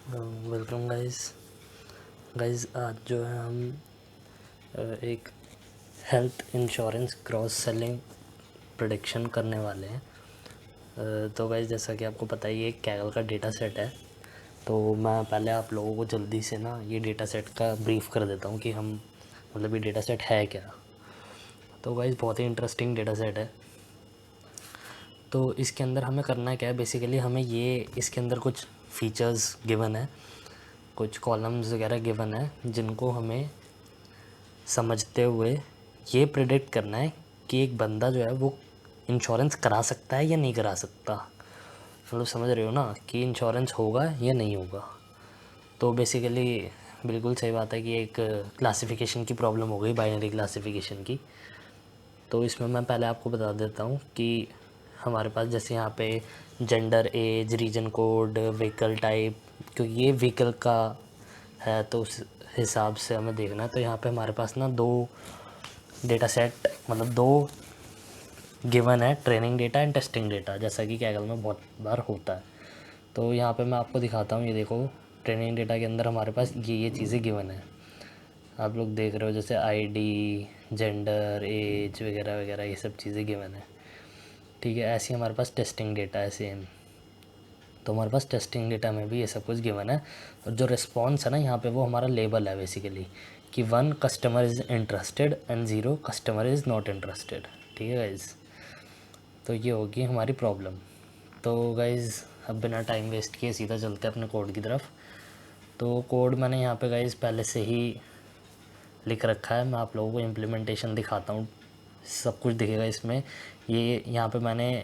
Welcome guys आज जो है हम एक health insurance cross selling prediction करने वाले हैं। तो गाइस जैसा कि आपको पता ही है कैगल का डेटा सेट है। तो मैं पहले आप लोगों को जल्दी से ना ये डेटा सेट का ब्रीफ कर देता हूँ कि हम मतलब ये डेटा सेट है क्या। तो गाइस बहुत ही इंटरेस्टिंग डेटा सेट है। तो इसके अंदर हमें करना क्या है, बेसिकली हमें ये इसके अंदर कुछ फीचर्स गिवन है, कुछ कॉलम्स वगैरह गिवन है जिनको हमें समझते हुए ये प्रेडिक्ट करना है कि एक बंदा जो है वो इंश्योरेंस करा सकता है या नहीं करा सकता। मतलब समझ रहे हो ना कि इंश्योरेंस होगा या नहीं होगा। तो बेसिकली बिल्कुल सही बात है कि एक क्लासिफिकेशन की प्रॉब्लम हो गई, बाइनरी क्लासिफिकेशन की। तो इसमें मैं पहले आपको बता देता हूँ कि हमारे पास जैसे यहाँ पे gender, age, region code, vehicle type, क्योंकि ये व्हीकल का है तो उस हिसाब से हमें देखना है। तो यहाँ पे हमारे पास ना दो डेटा सेट मतलब दो गिवन है, training data and testing data, जैसा कि कैगल में बहुत बार होता है। तो यहाँ पे मैं आपको दिखाता हूँ, ये देखो ट्रेनिंग डेटा के अंदर हमारे पास ये चीज़ें गिवन है। आप लोग देख रहे हो जैसे आईडी, जेंडर, एज वगैरह वगैरह ये सब चीज़ें गिवन है। ठीक है, ऐसे हमारे पास टेस्टिंग डेटा है सेम। तो हमारे पास टेस्टिंग डेटा में भी ये सब कुछ गिवन है। और जो रिस्पॉन्स है ना यहाँ पे वो हमारा लेबल है बेसिकली, कि 1 customer is interested and 0 customer is not interested. ठीक है गाइज़, तो ये होगी हमारी प्रॉब्लम। तो गाइज़ अब बिना टाइम वेस्ट किए सीधा चलते हैं अपने कोड की तरफ। तो कोड मैंने यहाँ पे गाइज़ पहले से ही लिख रखा है, मैं आप लोगों को इम्प्लीमेंटेशन दिखाता हूँ, सब कुछ दिखेगा इसमें। ये यहाँ पे मैंने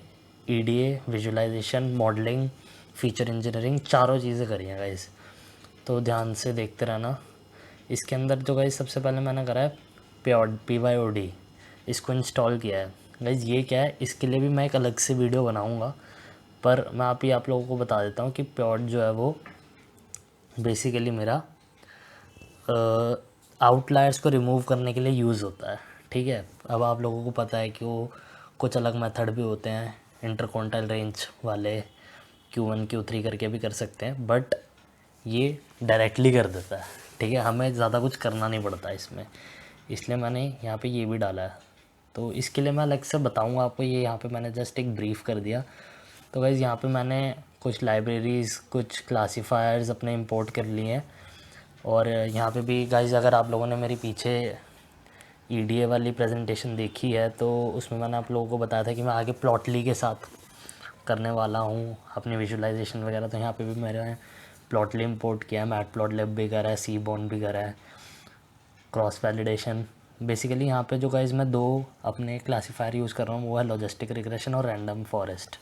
EDA, visualisation, modelling, feature engineering चारों चीज़ें करी हैं गाइज़। तो ध्यान से देखते रहना। इसके अंदर जो गाइज़ सबसे पहले मैंने करा है PYOD, इसको इंस्टॉल किया है। गाइज़ ये क्या है, इसके लिए भी मैं एक अलग से वीडियो बनाऊँगा, पर मैं आप लोगों को बता देता हूँ कि प्यॉड जो है वो बेसिकली मेरा आउटलायर्स को रिमूव करने के लिए यूज़ होता है। ठीक है, अब आप लोगों को पता है कि वो कुछ अलग मेथड भी होते हैं, इंटरक्वांटाइल रेंज वाले Q1 Q3 करके भी कर सकते हैं, बट ये डायरेक्टली कर देता है। ठीक है, हमें ज़्यादा कुछ करना नहीं पड़ता इसमें, इसलिए मैंने यहाँ पे ये भी डाला है। तो इसके लिए मैं अलग से बताऊँगा आपको, ये यहाँ पे मैंने जस्ट एक ब्रीफ कर दिया। तो गाइज़ यहाँ पे मैंने कुछ लाइब्रेरीज़, कुछ क्लासीफायर्स अपने इंपोर्ट कर लिए हैं। और यहाँ पे भी गाइज़ अगर आप लोगों ने मेरी पीछे ईडीए वाली प्रेजेंटेशन देखी है तो उसमें मैंने आप लोगों को बताया था कि मैं आगे प्लॉटली के साथ करने वाला हूँ अपनी विजुअलाइजेशन वगैरह। तो यहाँ पे भी मैंने प्लॉटली इंपोर्ट किया है, मैटप्लॉटलिब भी करा है, सीबॉर्न भी करा है, क्रॉस वैलिडेशन। बेसिकली यहाँ पे जो गाइज़ मैं दो अपने क्लासीफायर यूज़ कर रहा हूँ वो है लॉजिस्टिक रिग्रेशन और रैंडम फॉरेस्ट।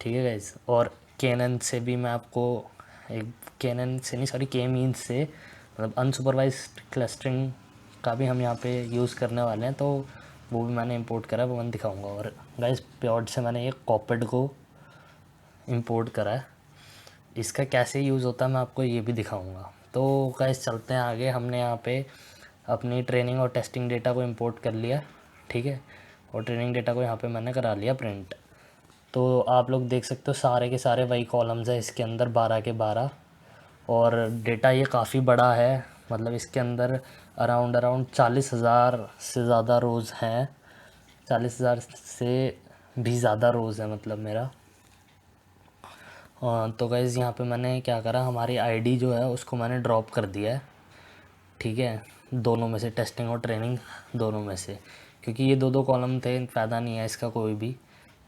ठीक है गाइज़, और केनन से भी मैं आपको एक केनन से नहीं सॉरी के मीन्स से मतलब अनसुपरवाइज्ड क्लस्टरिंग का भी हम यहाँ पे यूज़ करने वाले हैं। तो वो भी मैंने इंपोर्ट करा है, वो मैं दिखाऊंगा। और गाइज़ प्यॉड से मैंने एक कॉपेड को इंपोर्ट करा है, इसका कैसे यूज़ होता है मैं आपको ये भी दिखाऊंगा। तो गाइज़ चलते हैं आगे। हमने यहाँ पे अपनी ट्रेनिंग और टेस्टिंग डेटा को इंपोर्ट कर लिया, ठीक है, और ट्रेनिंग डेटा को यहाँ पे मैंने करा लिया प्रिंट। तो आप लोग देख सकते हो सारे के सारे वही कॉलम्स है इसके अंदर, 12 के 12। और डेटा ये काफ़ी बड़ा है, मतलब इसके अंदर अराउंड 40,000 से ज़्यादा रोज़ हैं, 40,000 से भी ज़्यादा रोज़ है मतलब मेरा। तो गाइज़ यहाँ पे मैंने क्या करा, हमारी आईडी जो है उसको मैंने ड्रॉप कर दिया है। ठीक है, दोनों में से, टेस्टिंग और ट्रेनिंग दोनों में से, क्योंकि ये दो दो कॉलम थे, फ़ायदा नहीं है इसका कोई भी,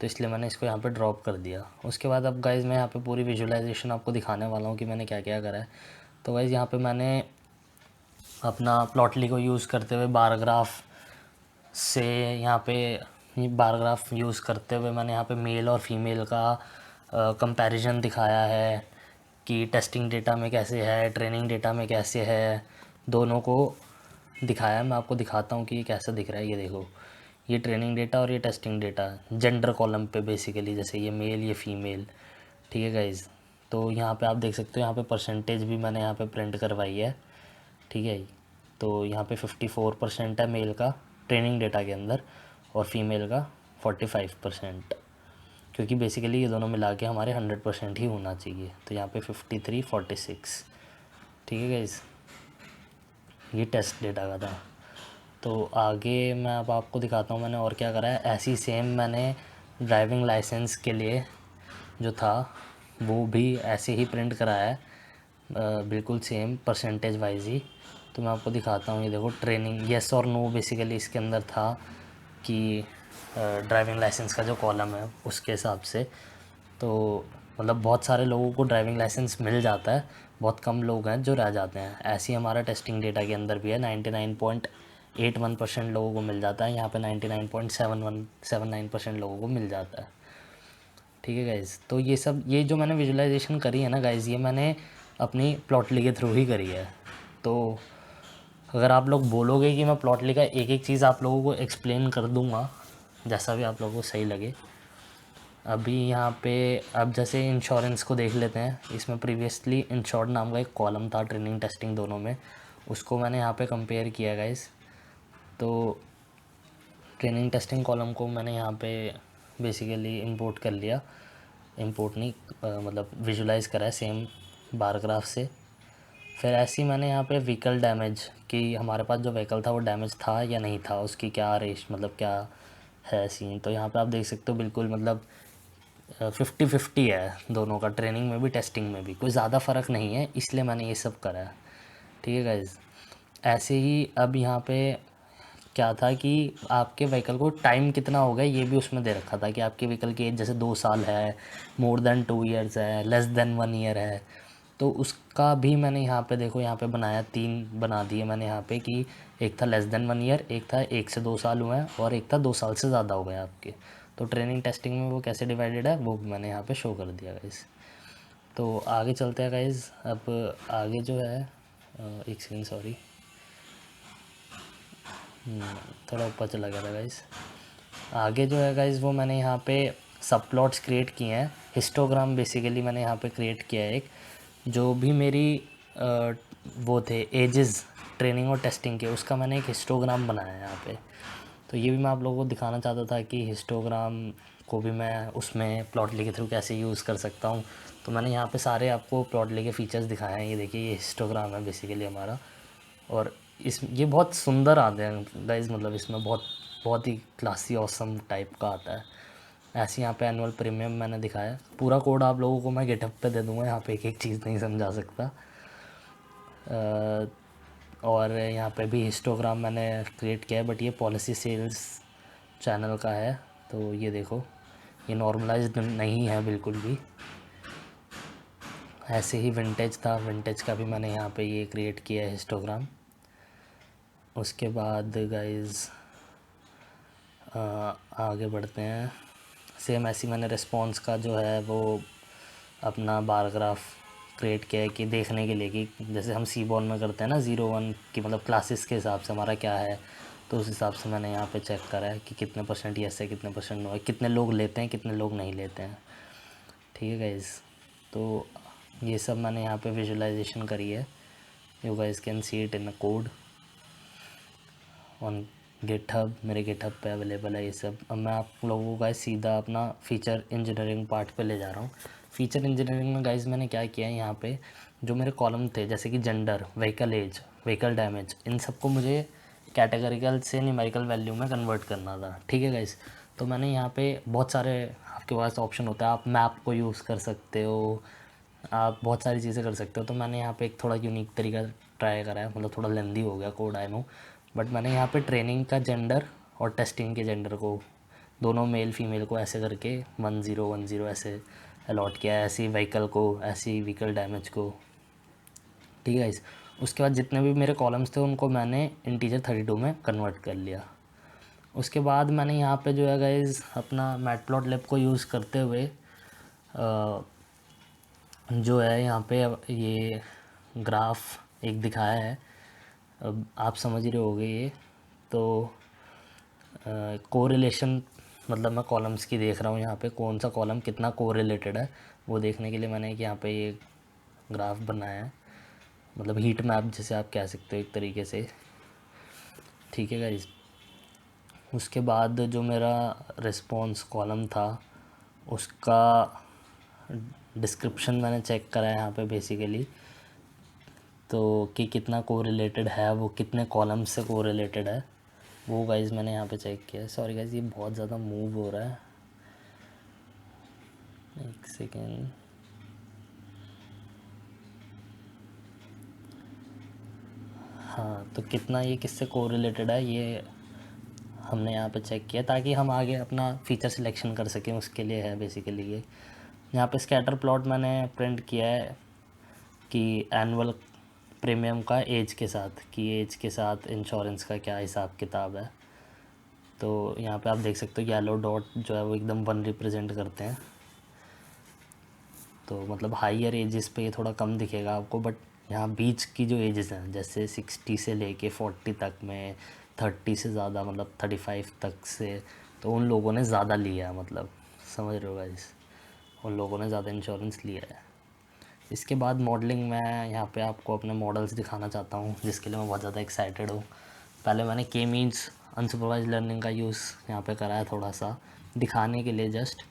तो इसलिए मैंने इसको यहाँ पे ड्रॉप कर दिया। उसके बाद अब गाइज़ मैं यहाँ पे पूरी विजुअलाइजेशन आपको दिखाने वाला हूँ कि मैंने क्या क्या करा है। तो गाइज़ यहाँ पे मैंने अपना प्लॉटली को यूज़ करते हुए बार ग्राफ से यहाँ पे बार ग्राफ यूज़ करते हुए मैंने यहाँ पे मेल और फीमेल का कंपैरिजन दिखाया है कि टेस्टिंग डेटा में कैसे है, ट्रेनिंग डेटा में कैसे है, दोनों को दिखाया। मैं आपको दिखाता हूँ कि ये कैसा दिख रहा है। ये देखो, ये ट्रेनिंग डेटा और ये टेस्टिंग डेटा जेंडर कॉलम पे बेसिकली, जैसे ये मेल ये फीमेल। ठीक है गाइज़, तो यहाँ पे आप देख सकते हो, यहाँ पे परसेंटेज भी मैंने यहाँ पे प्रिंट करवाई है। ठीक है, तो यहाँ पे 54% है मेल का ट्रेनिंग डेटा के अंदर और फीमेल का 45%, क्योंकि बेसिकली ये दोनों मिला के हमारे 100% ही होना चाहिए। तो यहाँ पे 5346, ठीक है गाइस, ये टेस्ट डेटा का था। तो आगे मैं अब आपको दिखाता हूँ मैंने और क्या करा है। ऐसी सेम मैंने ड्राइविंग लाइसेंस के लिए जो था वो भी ऐसे ही प्रिंट कराया है, बिल्कुल सेम परसेंटेज वाइज ही। तो मैं आपको दिखाता हूँ, ये देखो ट्रेनिंग येस और नो बेसिकली इसके अंदर था कि ड्राइविंग लाइसेंस का जो कॉलम है उसके हिसाब से। तो मतलब बहुत सारे लोगों को ड्राइविंग लाइसेंस मिल जाता है, बहुत कम लोग हैं जो रह जाते हैं। ऐसे ही हमारा टेस्टिंग डेटा के अंदर भी है, 99.81% लोगों को मिल जाता है, यहाँ पे 99.79% लोगों को मिल जाता है, ठीक है गाइज़। तो ये सब, ये जो मैंने विजुअलाइजेशन करी है ना गाइज़, ये मैंने अपनी प्लॉटली के थ्रू ही करी है। तो अगर आप लोग बोलोगे कि मैं प्लॉटली का एक एक चीज़ आप लोगों को एक्सप्लेन कर दूंगा, जैसा भी आप लोगों को सही लगे। अभी यहाँ पे अब जैसे इंश्योरेंस को देख लेते हैं। इसमें प्रीवियसली इंश्योर्ड नाम का एक कॉलम था ट्रेनिंग टेस्टिंग दोनों में, उसको मैंने यहाँ पे कंपेयर किया गाइस। तो ट्रेनिंग टेस्टिंग कॉलम को मैंने यहाँ पे बेसिकली इंपोर्ट कर लिया, इंपोर्ट नहीं मतलब विजुलाइज करा है सेम बार ग्राफ से। फिर ऐसे ही मैंने यहाँ पे व्हीकल डैमेज कि हमारे पास जो व्हीकल था वो डैमेज था या नहीं था, उसकी क्या रेस मतलब क्या है सीन। तो यहाँ पे आप देख सकते हो बिल्कुल मतलब 50-50 है दोनों का, ट्रेनिंग में भी टेस्टिंग में भी कोई ज़्यादा फ़र्क नहीं है, इसलिए मैंने ये सब करा है, ठीक है गाइज़। ऐसे ही अब यहाँ पे क्या था कि आपके व्हीकल को टाइम कितना हो गया ये भी उसमें दे रखा था कि आपके व्हीकल की एज जैसे 2 साल है, मोर देन 2 ईयर्स है, लेस देन 1 ईयर है। तो उसका भी मैंने यहाँ पे देखो यहाँ पे बनाया, 3 बना दिए मैंने यहाँ पे कि एक था लेस देन 1 ईयर, एक था 1 से 2 साल हुए हैं, और एक था 2 साल से ज़्यादा हो गए आपके। तो ट्रेनिंग टेस्टिंग में वो कैसे डिवाइडेड है वो भी मैंने यहाँ पे शो कर दिया गाइज़। तो आगे चलते हैं गाइज़। अब आगे जो है एक सेकेंड सॉरी, थोड़ा ऊपर चला गया था गाइज़। आगे जो है गाइज़ वो मैंने यहाँ पे सब प्लॉट्स क्रिएट किए हैं, हिस्टोग्राम बेसिकली मैंने यहाँ पे क्रिएट किया है एक, जो भी मेरी वो थे एजेस ट्रेनिंग और टेस्टिंग के, उसका मैंने एक हिस्टोग्राम बनाया है यहाँ पे। तो ये भी मैं आप लोगों को दिखाना चाहता था कि हिस्टोग्राम को भी मैं उसमें प्लॉटली के थ्रू कैसे यूज़ कर सकता हूँ। तो मैंने यहाँ पे सारे आपको प्लॉटली के फीचर्स दिखाए हैं। ये देखिए ये हिस्टोग्राम है बेसिकली हमारा, और ये बहुत सुंदर आते हैं गाइज, मतलब इसमें बहुत बहुत ही क्लासी ऑसम टाइप का आता है। ऐसे यहाँ पे एनुअल प्रीमियम मैंने दिखाया, पूरा कोड आप लोगों को मैं गिटहब पे दे दूँगा, यहाँ पे एक एक चीज़ नहीं समझा सकता। और यहाँ पे भी हिस्टोग्राम मैंने क्रिएट किया है, बट ये पॉलिसी सेल्स चैनल का है। तो ये देखो ये नॉर्मलाइज्ड नहीं है बिल्कुल भी। ऐसे ही विंटेज था, विंटेज का भी मैंने यहाँ पे ये क्रिएट किया है हिस्टोग्राम। उसके बाद गाइज़ आगे बढ़ते हैं। सेम ऐसी मैंने रिस्पॉन्स का जो है वो अपना बार ग्राफ क्रिएट किया है कि देखने के लिए कि जैसे हम सीबॉर्न में करते हैं ना 0-1 की, मतलब क्लासेस के हिसाब से हमारा क्या है, तो उस हिसाब से मैंने यहाँ पे चेक करा है कि कितने % यस है, कितने % नो है, कितने लोग लेते हैं, कितने लोग नहीं लेते हैं, ठीक है गाइज़। तो ये सब मैंने यहाँ पे विजुअलाइजेशन करी है, you guys can see it in a code on GitHub, मेरे गिटहब पे अवेलेबल है ये सब। अब मैं आप लोगों को गाइस सीधा अपना फ़ीचर इंजीनियरिंग पार्ट पे ले जा रहा हूँ। फ़ीचर इंजीनियरिंग में गाइस मैंने क्या किया है, यहाँ पे जो मेरे कॉलम थे जैसे कि gender, vehicle age, vehicle damage, इन सबको मुझे कैटेगरिकल से न्यूमेरिकल वैल्यू में कन्वर्ट करना था, ठीक है गाइस। तो मैंने यहाँ पे बहुत सारे आपके पास ऑप्शन होता है, आप मैप को यूज़ कर सकते हो, आप बहुत सारी चीज़ें कर सकते हो। तो मैंने यहाँ पे एक थोड़ा यूनिक तरीका ट्राई करा है, मतलब थोड़ा लेंदी हो गया कोड आई नो, बट मैंने यहाँ पे ट्रेनिंग का जेंडर और टेस्टिंग के जेंडर को दोनों मेल फीमेल को ऐसे करके 1010 ऐसे अलॉट किया है, ऐसी व्हीकल को, ऐसी व्हीकल डैमेज को, ठीक है गाइस। उसके बाद जितने भी मेरे कॉलम्स थे उनको मैंने इंटीजर 32 में कन्वर्ट कर लिया। उसके बाद मैंने यहाँ पे जो है गाइस अपना मैटप्लॉटलिब को यूज़ करते हुए जो है यहाँ पे ये ग्राफ एक दिखाया है, अब आप समझ रहे होगे ये। तो कोरिलेशन मतलब मैं कॉलम्स की देख रहा हूँ यहाँ पे कौन सा कॉलम कितना कोरिलेटेड है, वो देखने के लिए मैंने यहाँ पे ये ग्राफ बनाया है, मतलब हीट मैप जैसे आप कह सकते हो एक तरीके से, ठीक है गाइस। उसके बाद जो मेरा रिस्पॉन्स कॉलम था उसका डिस्क्रिप्शन मैंने चेक करा है यहाँ पे बेसिकली, तो कि कितना कोरिलेटेड है, वो कितने कॉलम्स से कोरिलेटेड है, वो गाइज़ मैंने यहाँ पे चेक किया है। सॉरी गाइज़, ये बहुत ज़्यादा मूव हो रहा है, एक सेकेंड। हाँ, तो कितना ये किससे कोरिलेटेड है ये हमने यहाँ पे चेक किया, ताकि हम आगे अपना फ़ीचर सिलेक्शन कर सकें, उसके लिए है बेसिकली ये। यहाँ पे स्कैटर प्लॉट मैंने प्रिंट किया है कि एनुअल प्रीमियम का एज के साथ, कि एज के साथ इंश्योरेंस का क्या हिसाब किताब है। तो यहाँ पे आप देख सकते हो येलो डॉट जो है वो एकदम 1 रिप्रेजेंट करते हैं, तो मतलब हाइयर एजेस पे ये थोड़ा कम दिखेगा आपको, बट यहाँ बीच की जो एजेस हैं जैसे 60 से लेके 40 तक में, 30 से ज़्यादा मतलब 35 तक से, तो उन लोगों ने ज़्यादा लिया है, मतलब समझ रहे हो गाइस, उन लोगों ने ज़्यादा इंश्योरेंस लिया है। इसके बाद मॉडलिंग, मैं यहाँ पे आपको अपने मॉडल्स दिखाना चाहता हूँ, जिसके लिए मैं बहुत ज़्यादा एक्साइटेड हूँ। पहले मैंने के मीन्स अनसुपरवाइज लर्निंग का यूज़ यहाँ पे करा है थोड़ा सा दिखाने के लिए, जस्ट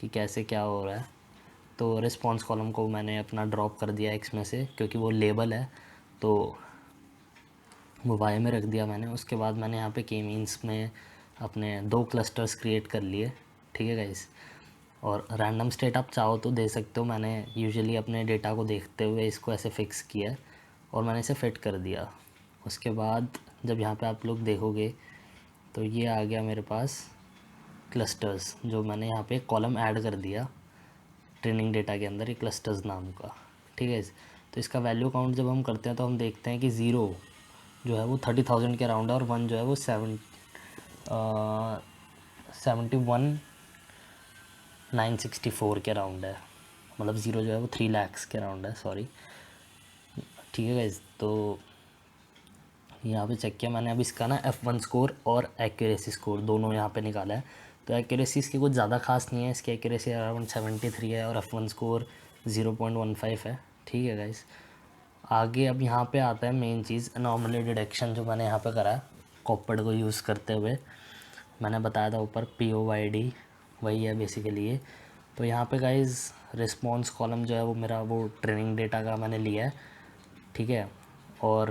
कि कैसे क्या हो रहा है। तो रिस्पॉन्स कॉलम को मैंने अपना ड्रॉप कर दिया एक्स में से, क्योंकि वो लेबल है, तो वो वाई में रख दिया मैंने। उसके बाद मैंने यहाँ पे के मीन्स में अपने 2 क्लस्टर्स क्रिएट कर लिए, ठीक है गाइस। और रैंडम स्टेट आप चाहो तो दे सकते हो, मैंने यूजुअली अपने डेटा को देखते हुए इसको ऐसे फिक्स किया है और मैंने इसे फिट कर दिया। उसके बाद जब यहाँ पे आप लोग देखोगे तो ये आ गया मेरे पास क्लस्टर्स, जो मैंने यहाँ पे कॉलम ऐड कर दिया ट्रेनिंग डेटा के अंदर, एक क्लस्टर्स नाम का, ठीक है। तो इसका वैल्यू काउंट जब हम करते हैं तो हम देखते हैं कि 0 जो है वो 30,000 के अराउंड है, और 1 जो है वो 71,964 के अराउंड है, मतलब 0 जो है वो 3 लाख के अराउंड है, सॉरी, ठीक है गाइस। तो यहाँ पे चेक किया मैंने, अब इसका ना F1 स्कोर और एक्यूरेसी स्कोर दोनों यहाँ पे निकाला है। तो एक्यूरेसी इसकी कुछ ज़्यादा खास नहीं है, इसकी एक्यूरेसी अराउंड 73 है और F1 स्कोर 0.15 है, ठीक है गाइस। आगे अब यहाँ पे आता है मेन चीज़, अनॉमली डिटेक्शन, जो मैंने यहाँ पे करा है कॉपड को यूज़ करते हुए। मैंने बताया था ऊपर POID, वही है बेसिकली ये। तो यहाँ पे गाइस रिस्पॉन्स कॉलम जो है वो मेरा वो ट्रेनिंग डेटा का मैंने लिया है, ठीक है, और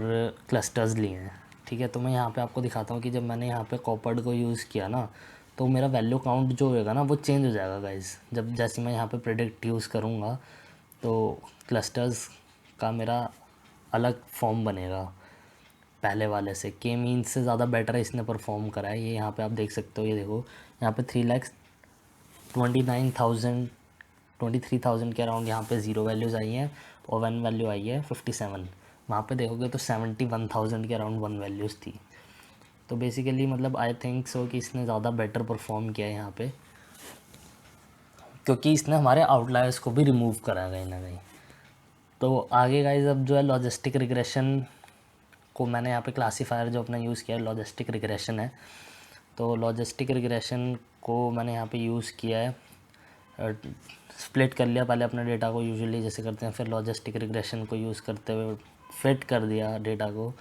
क्लस्टर्स लिए हैं, ठीक है। तो मैं यहाँ पे आपको दिखाता हूँ कि जब मैंने यहाँ पे कॉपर्ड को यूज़ किया ना, तो मेरा वैल्यू काउंट जो होएगा ना वो चेंज हो जाएगा गाइस। जब जैसे मैं यहाँ पे प्रेडिक्ट यूज़ करूँगा तो क्लस्टर्स का मेरा अलग फॉर्म बनेगा पहले वाले से। के मीन्स से ज़्यादा बेटर इसने परफॉर्म करा है, ये यहाँ पे आप देख सकते हो, ये देखो यहाँ पे 3,23,000 के अराउंड यहाँ पे 0 वैल्यूज़ आई हैं और 1 वैल्यू आई है 57। वहाँ पे देखोगे तो 71,000 के अराउंड 1 वैल्यूज़ थी। तो बेसिकली मतलब आई थिंक सो कि इसने ज़्यादा बेटर परफॉर्म किया है यहाँ पे, क्योंकि इसने हमारे आउटलायर्स को भी रिमूव करा कहीं ना कहीं। तो आगे गाइज अब जो है लॉजिस्टिक रिग्रेशन को मैंने यहाँ पे क्लासीफायर जो अपना यूज़ किया है लॉजिस्टिक रिग्रेशन है। तो लॉजिस्टिक रिग्रेशन को मैंने यहाँ पे यूज़ किया है, स्प्लिट कर लिया पहले अपने डेटा को यूजुअली जैसे करते हैं, फिर लॉजिस्टिक रिग्रेशन को यूज़ करते हुए फिट कर दिया डेटा को।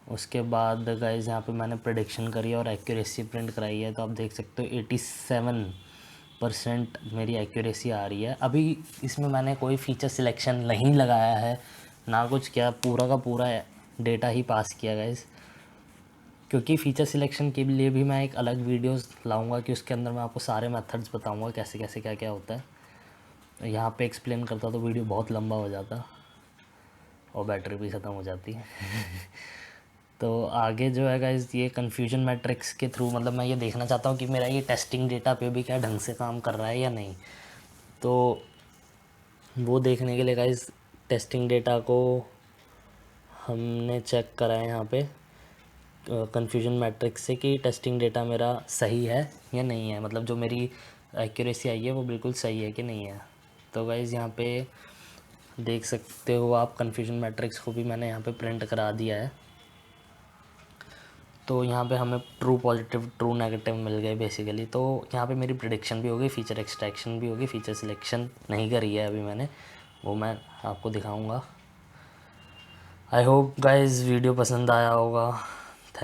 उसके बाद गाइज यहाँ पे मैंने प्रेडिक्शन करी और एक्यूरेसी प्रिंट कराई है। तो आप देख सकते हो 87% मेरी एक्यूरेसी आ रही है। अभी इसमें मैंने कोई फ़ीचर सिलेक्शन नहीं लगाया है, ना कुछ किया, पूरा का पूरा डेटा ही पास किया गाइज। क्योंकि फ़ीचर सिलेक्शन के लिए भी मैं एक अलग वीडियोस लाऊंगा कि उसके अंदर मैं आपको सारे मेथड्स बताऊंगा कैसे कैसे क्या क्या होता है। यहाँ पे एक्सप्लेन करता तो वीडियो बहुत लंबा हो जाता और बैटरी भी ख़त्म हो जाती है। तो आगे जो है गाइस ये कन्फ्यूजन मैट्रिक्स के थ्रू, मतलब मैं ये देखना चाहता हूँ कि मेरा ये टेस्टिंग डेटा पे भी क्या ढंग से काम कर रहा है या नहीं। तो वो देखने के लिए गाइस टेस्टिंग डेटा को हमने चेक करा है यहाँ पे कन्फ्यूजन मैट्रिक्स से कि टेस्टिंग डेटा मेरा सही है या नहीं है, मतलब जो मेरी एक्यूरेसी आई है वो बिल्कुल सही है कि नहीं है। तो गाइस यहाँ पे देख सकते हो आप, कन्फ्यूजन मैट्रिक्स को भी मैंने यहाँ पे प्रिंट करा दिया है। तो यहाँ पे हमें ट्रू पॉजिटिव ट्रू नेगेटिव मिल गए बेसिकली। तो यहाँ पे मेरी प्रेडिक्शन भी हो गई, फीचर एक्सट्रैक्शन भी होगी, फीचर सिलेक्शन नहीं करी है अभी मैंने, वो मैं आपको दिखाऊंगा। आई होप गाइस वीडियो पसंद आया होगा।